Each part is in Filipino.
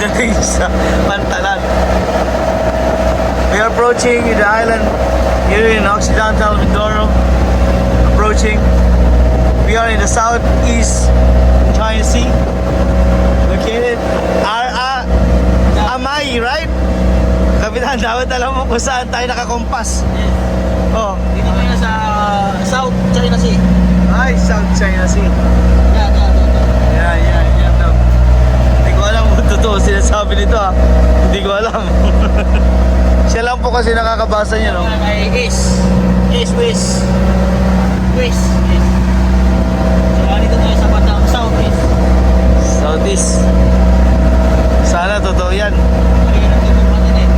pagdating sa Pantalan. We are approaching the island here in Occidental Mindoro. Approaching. We are in the southeast China Sea. Located Amay, right? Kapitan, dapat alam mo kung saan tayo nakakompas. Oh, Dito kaya sa South China Sea. ay, South China Sea. Yan. Yan daw. Hindi ko alam kung totoo sinasabi nito ha. Hindi ko alam. Siya lang po kasi nakakabasa niya, no? Ay, West. So, dito tayo sa Batang Southeast. Southeast. Sana totoo yan. Ayan ang tubig natin eh.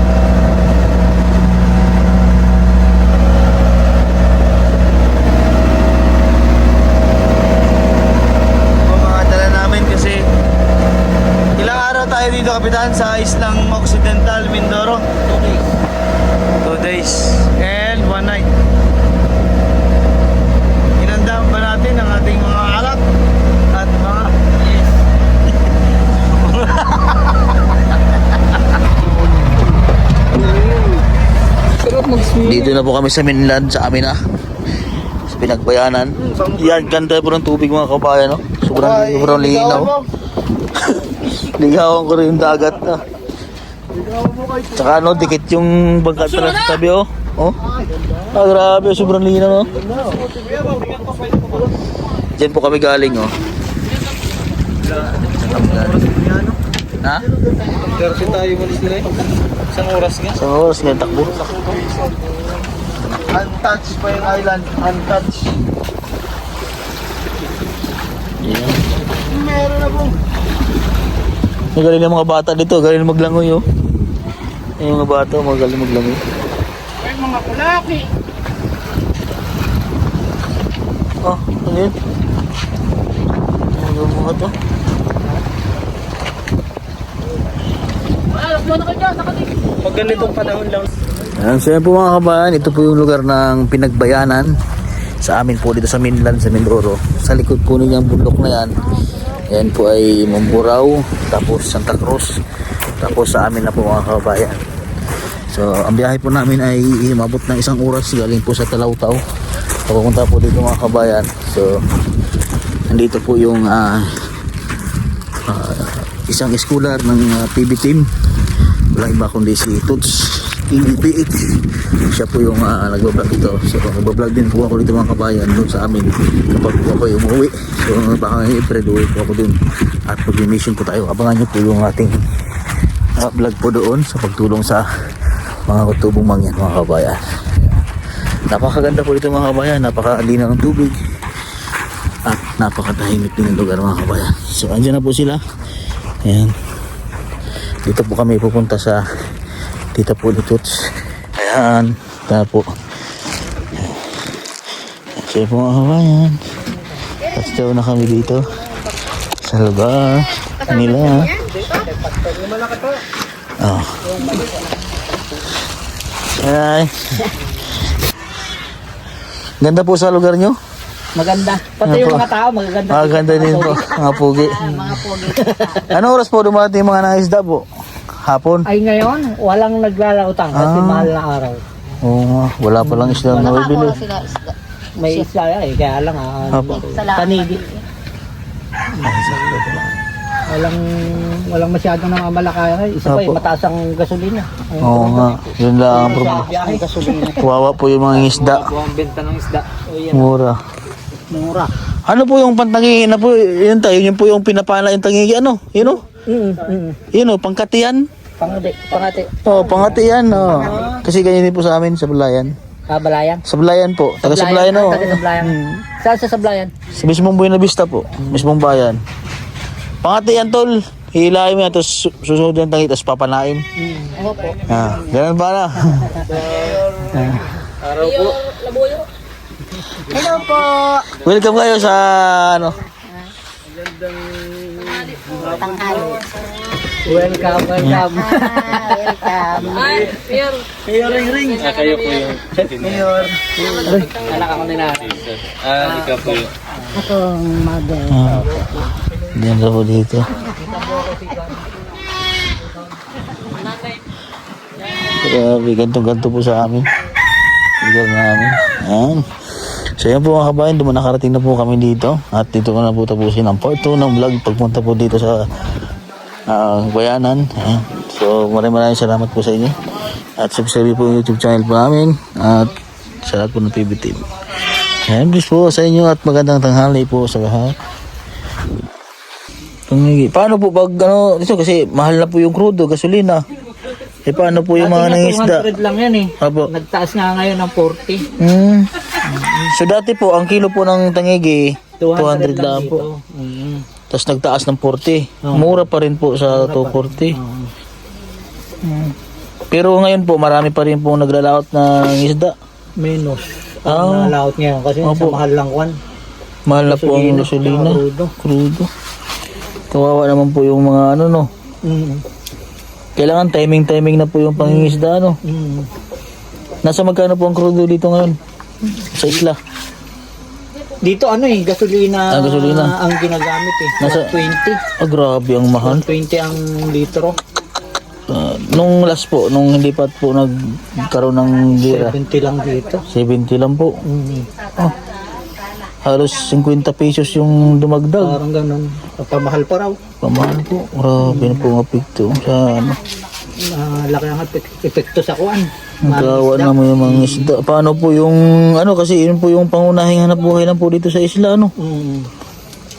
Ito mga dala namin kasi ilang araw tayo dito, Kapitan, sa islang Occidental Mindoro? 2 days. 2 days and 1 night. Inandaan ba natin ang ating mga alat at mga Yes. Dito na po kami sa mainland, sa amin na sa Pinagbayanan. Yan, ganda po ng tubig mga kabayan, no? Sobrang linaw. Ligawan ko rin yung dagat na. Tsaka ano, dikit yung bangkat pala sa tabi, oh. Oh. Ah, grabe, sobrang linaw, no? Diyan po kami galing, oh. Ha? Kasi tayo malis nila eh. Isang oras nga. Sa oras nga takbo. Untouched pa yung island. Untouched. Yan. Meron na po. Magaling ng mga bata dito, galing maglangoy, oh. Yung mga bata, magaling maglangoy. Ay, mga kulaki. Oh, ano yun? Ano mga to? Pag ganitong panahon lang. Ayan, so yan po mga kabayan, ito po yung lugar ng Pinagbayanan sa amin po dito sa mainland, sa Mindoro. Sa likod po ninyo ang bundok na yan, yan po ay Mamburao, tapos Santa Cruz, tapos sa amin na po mga kabayan. So ang biyahe po namin ay umabot ng 1 oras galing po sa Talawtaw papunta po dito mga kabayan. So nandito po yung isang scholar ng PB team, wala iba kundi si Toots PH. Siya po yung nagbablog dito. So nagbablog din po ako dito mga kabayan doon sa amin kapag po ako umuwi. So baka ngayon April uwi po ako dun at mag-mission po tayo. Abangan nyo po yung ating vlog po doon sa pagtulong sa mga kutubong mangyan mga kabayan. Napakaganda po dito mga kabayan, napakalinaw ng tubig at napakatahimik din ng lugar mga kabayan. So andyan na po sila. Ayan, dito po kami pupunta sa Tita Puli Toots. Ayan, ito po. So po mga kabayan, touchdown na kami dito sa lugar nila. Oh. Ay. Ganda po sa lugar nyo. Maganda. Pati yung mga tao, magaganda. Maganda din po, mga pugi. Mga pogi. Anong oras po dumating yung mga nangisda po? Hapon? Ay ngayon, walang naglalautang kasi mahal na araw. Oo nga, wala pa lang isla na mabibili. May isla eh, kaya lang panigi. Walang masyadong namamalakaya. Isa pa eh, mataas ang gasolina. Oo nga, yun lang ang problema. Biyahe gasolina. Kawawa po yung mga isda. Ang benta ng isda. O yan, Mura. mura. Ano po yung pantangigi na po, yun tayo, yun po yung pinapala yung tangigi, ano? Yun o? Yun o, pangkatiyan? Pangati. Oo, pangkatiyan o. Kasi ganyan din po sa amin, sa Balayan. Balayan. Sa Balayan po, taga sa Balayan o. Taga Sablayan. Saan sa Sablayan? Sa mismong Buena Vista po, mismong bayan. Pangkatiyan tol, hilahin mo yan, tapos susunod yung tangi, tapos papanain. Ano po? Ganun ba na? Araw po. Hello po. Welcome kayo sa ano? Tanghali. Welcome. Welcome. Mayor ring. Kayo po yung Mayor. Anak ako nila. ikaw po yung Akong mother. Diyan ka po dito. Grabe, ganto-ganto po sa amin. Lugar namin. Ayan. So yan po mga kabayan, nakarating na po kami dito. At dito ko na po tapusin ang part 2 ng vlog pagpunta po dito sa Bayanan. Ayan. So maraming salamat po sa inyo. At subscribe po yung YouTube channel po namin. At sa lahat po ng PB Team. Ayan, bless po sa inyo at magandang tanghali po sa lahat. Paano po pag ano, ito kasi mahal na po yung crudo, gasolina. Paano po yung mga nangisda? 200 lang yan eh. Apo. Nagtaas nga ngayon ng 40. So dati po, ang kilo po ng tangigi, 200 lang po. Tapos nagtaas ng 40. Mura pa rin po sa 240. Pero ngayon po, marami pa rin po naglalaot ng isda. Menos. Ang nalaot ngayon kasi sa mahal lang kwan. Mahal na po ang gasolina. Crudo. Kawawa naman po yung mga ano no. Kailangan timing na po yung pangingisda no. Nasa magkano po ang crudo dito ngayon? Sa isla? Dito ano eh, gasolina, gasolina. ang ginagamit eh. Nasa 20. Grabe ang mahal. 20 ang litro. Nung last po, nung hindi pa po nagkaroon ng gira. 70 lang dito. 70 lang po. Halos 50 pesos yung dumagdag. Parang ganun. Pamahal pa raw. Pamahal po. Grabe na po ang apekto sa ano. Laki ang epekto sa kuan. Kawa naman yung mga isda. Paano po yung ano kasi yun po yung pangunahing hanap buhay lang po dito sa isla ano.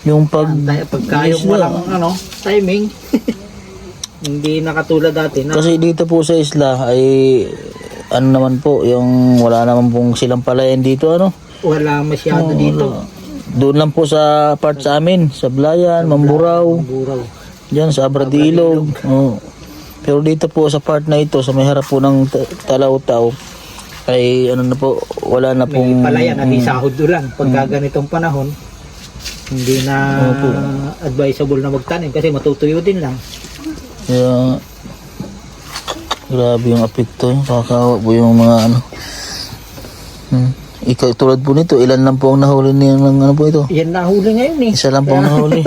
Yung pagka yung walang ano, timing. Hindi nakatulad dati na. Kasi dito po sa isla ay ano naman po yung wala naman pong silang palayan dito ano. Wala masyado dito. Doon lang po sa part sa amin, sa Blayan, Mamburao. Diyan sa Abradilog. Pero dito po sa part na ito, sa may harap po ng Talautaw, ay ano na po, wala na pong... May palayan, sahod ulan. Pagka ganitong panahon, hindi na advisable na magtanim kasi matutuyo din lang. Kaya, grabe yung apekto. Kakawa po yung mga ano. Ikaw, tulad po nito, ilan lang po ang nahuli niya ng ano po ito? Yan nahuli ngayon eh. Isa lang po ang nahuli.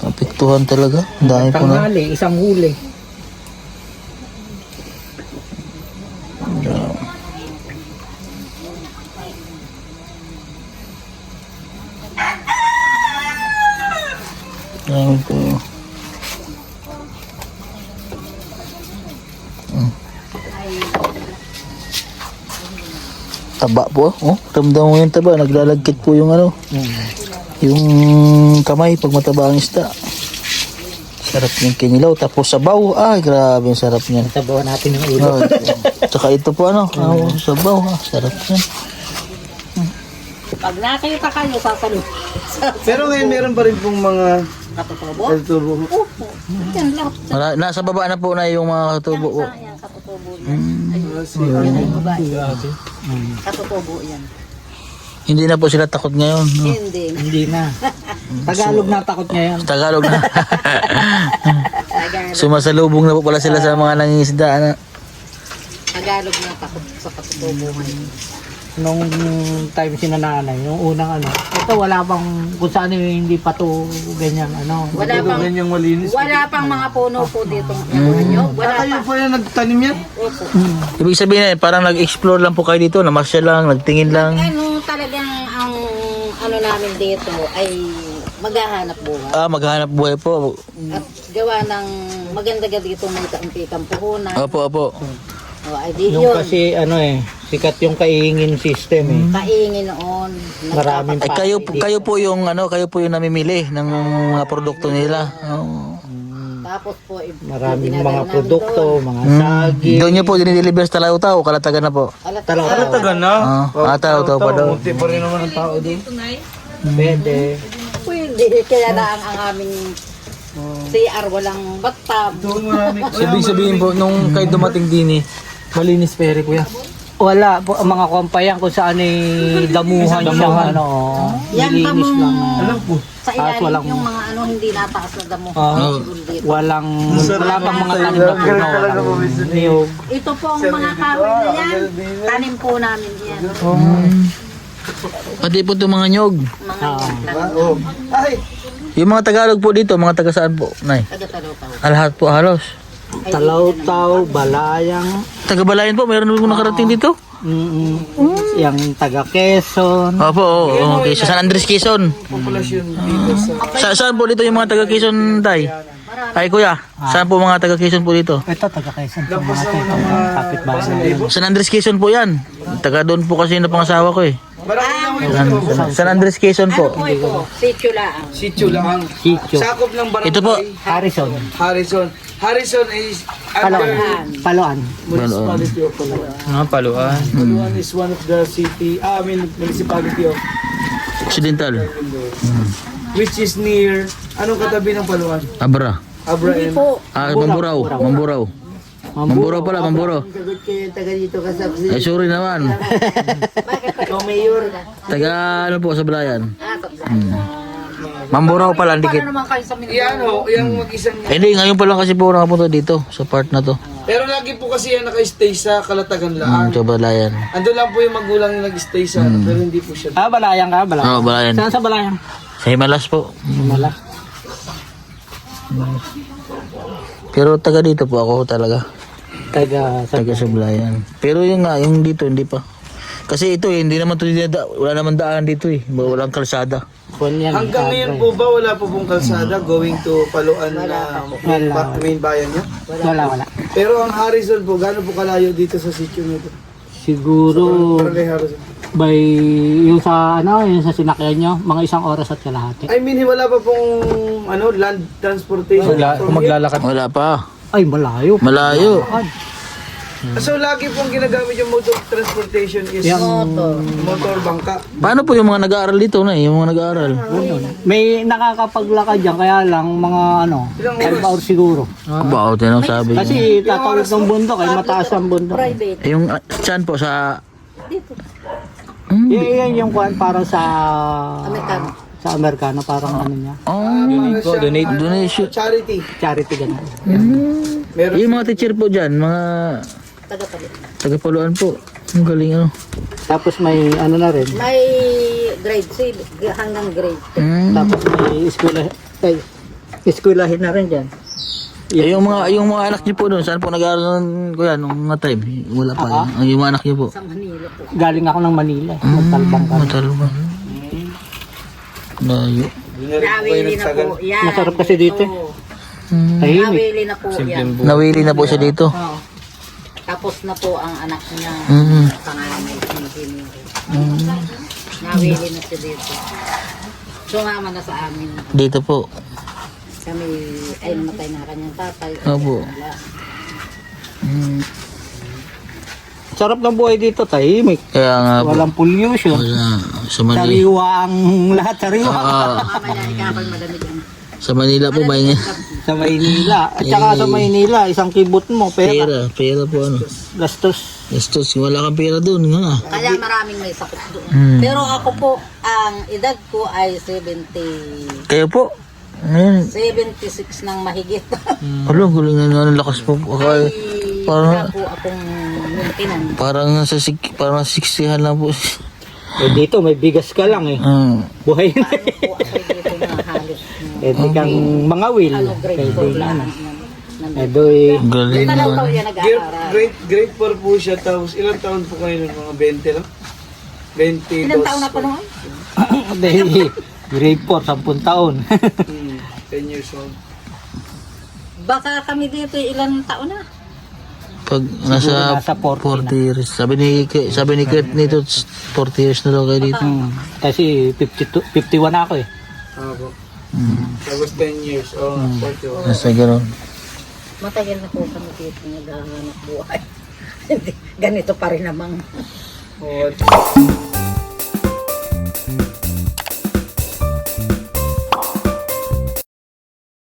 Apektuhan talaga. Dahil po na. Tanghali, isang huli. Dahil po. Taba po. Oh, ramdam mo yung taba. Naglalagkit po yung ano. Yung kamay pag mataba ang isda. Sarap yung kinilaw. Tapos sabaw. Ay, grabe yung sarap niyan. Sabawan natin yung ulo. Tsaka ito po ano. Sabaw. Sarap yan. Pag nakita kayo, sasalo. Pero ngayon meron pa rin pong mga Katutubo? katutubo. Opo. Yan lahat. Nasa baba na po na yung mga katubo ko. Yan, katutubo yan. Yan ay babae. Katutubo yan. Hindi na po sila takot ngayon. No? Hindi. Hindi na. Tagalog na takot ngayon. Tagalog na. Sumasalubong na po pala sila sa mga nangingisda. Ano? Tagalog na takot sa katutubo ngayon. Nung time sinananay, yung unang ano, ito wala pang kung saan hindi pa to ganyan ano. Wala pang, Ganyang malinis. wala pang mga puno po dito. Wala Kayo pa. po yung nagtanim yan? Opo. Ibig sabihin parang nag-explore lang po kayo dito. Namasya lang, nagtingin lang. Ano talagang ang ano namin dito ay maghahanap buhay. Maghahanap buhay po. At gawa ng maganda dito may kaunti-kang puhunan. Opo. O, ay di Yung yun. kasi ano eh, sikat yung kaingin system eh. Kaingin noon. Maraming Ay kayo po yung namimili ng mga produkto nila. Tapos po, Maraming dinadala mga namin produkto, mga sagi. Doon niyo po dinideliver sa Talautaw, Kalatagan na po. doon. Taga na? Talautaw pa daw. Munti pa rin naman ang tao doon. Pwede. Pwede, kaya na ang aming CR walang bathtub. Doon marami. Sabihin po, nung kayo dumating din malinis pere kuya. Wala po ang mga kumpayan kung saan ay damuhan siya ano. Yan pa Nilinis lang. Alam po. sa ilalim walang- yung mga ano hindi nataas na damo. Dito. Wala pang mga tanim na puno. Walang niyog. Ito po ang mga kahoy na yan. Tanim po namin yan. Pati po itong mga nyog. Mga yan lang. Ay! Yung mga Tagalog po dito, mga taga saan po? Nay. Taga-Talautaw. Lahat po halos. Talautaw, Balayang, Taga-Balayan po, mayroon po nakarating dito? yung taga Quezon. Opo, oo. Okay. Sa San Andres, Quezon. Populasyon dito sa... Saan po dito yung mga taga Quezon, Tay? Ay, kuya. Saan po mga taga Quezon po dito? Ito, taga Quezon po Lapas natin. naman ng mga... Kapitbahay. San Andres, Quezon po yan. Taga doon po kasi na pangasawa ko eh. Marami naman ito. San Andres, Quezon po. Ano po ito? Sityo lang. Sityo lang. Sityo. Sakop ng barangay. Ito po. Harrison. Harrison. Harrison is Paloan. under Paloan. municipality of Palawan. Paluan. Palawan is one of the city, municipality of Occidental. which is near, anong katabi ng Palawan? Abra. Abra and Po. Mamburao. Mamburao. Mamburao pala, Mamburao. Ay, sorry naman. Taga ano po sa Balayan? Mamburao pala, Paano dikit. naman kayo sa Mindoro? yan ho, yung mag-isang Eh, hindi, ngayon pa lang kasi po nakapunta dito, sa part na to. pero lagi po kasi yan naka-stay sa Kalatagan Laan. Sa Balayan. Ando lang po yung magulang yung nag-stay sa pero hindi po siya. Balayang ka, Balayang. Oo, Balayan. Saan sa Balayang? Sa Himalas po. Mala. Pero taga dito po ako talaga. Taga sa Taga sa Balayan. Pero yung nga, yung dito, hindi pa. Kasi ito hindi naman ito, wala naman daan dito eh. Walang kalsada. Yan. Hanggang ngayon po ba wala po pong kalsada going to Paloan na main bayan niya? Wala. Pero ang Harrison po, gaano po kalayo dito sa sitio nito? Siguro Barangay Harrison. by yung sa yung sa sinakyan nyo, mga 1 oras at kalahati. I mean, wala pa pong land transportation. Kung maglalakad. Wala pa. Ay, malayo. Malayo. So lagi pong ginagamit yung mode of transportation is motor bangka. Paano po yung mga nag-aaral dito na yung mga nag-aaral? May nakakapaglakad dyan, kaya lang mga 5 hours siguro. About, yan ang sabi niya. Kasi tatawid ng bundok, ay mataas ang bundok. Private. Eh, yung saan po sa... Yan yung kuhan para sa Amerikano. sa Amerikano, parang ano niya, Donate. Donation. Charity. charity ganun. Meron. Yung mga teacher po dyan, mga Taga-palit. taga-Paluan po. Ang galing ano. Tapos may ano na rin, May grade 3 hanggang grade 2. tapos may eskwelahin na rin dyan. Eh, yung mga anak niyo po doon, saan po nag-aaral nun, kuya, nung mga time? Wala pa. Yung mga anak niyo po. Sa Manila po. Galing ako ng Manila, nagtalbang kami. Matalo ba? Layo. Nawili na po yan. Masarap kasi dito. Oo. Tahimik. Nawili na po yan. Nawili na po siya dito. Oo. Tapos na po ang anak niya. Panganay. Nawili na siya dito. Sumama na sa amin. Dito po. Kami ay namatay na kanyang tatay. Opo. Wala. Sarap ng buhay dito, tahimik. Kaya nga po. Walang pollution. Wala. Sa Manila. Sariwa ang lahat, sariwa. Mamaya ikapag madamig ang Sa Manila po ba yun? Sa Maynila. At saka sa Maynila, isang kibot mo, pera. Pera po ano. Gastos. Gastos, wala kang pera doon. Nga. kaya maraming may sakit doon. Pero ako po, ang edad ko ay 70. Kayo po? Ngayon. 76 nang mahigit. Alam, guling na ng lakas po. Ay, Parang- wala po akong mintinan. Parang 60 lang po. Eh dito, may bigas ka lang eh. Buhay na. Ano po ako dito na halos Eh di kang mga will. grade 4 lang. Eh doy, Galing Talaw naman. yan nag-aaral. Grade 4 po siya. Tapos ilang taon po kayo nun? Mga 20 lang? 22. Ilang taon na pa noon? grade 4, 10 taon. 10 years old. Baka kami dito ilang taon na? Pag nasa nasa 40 40 years. Sabi ni Kurt nito, 40 years na daw kayo dito. Kasi 51 ako eh. Ako. Tapos 10 years. Oh, 41. Nasa gano'n. Matagal na po kami dito naghahanap buhay. Ganito pa rin namang. Oh,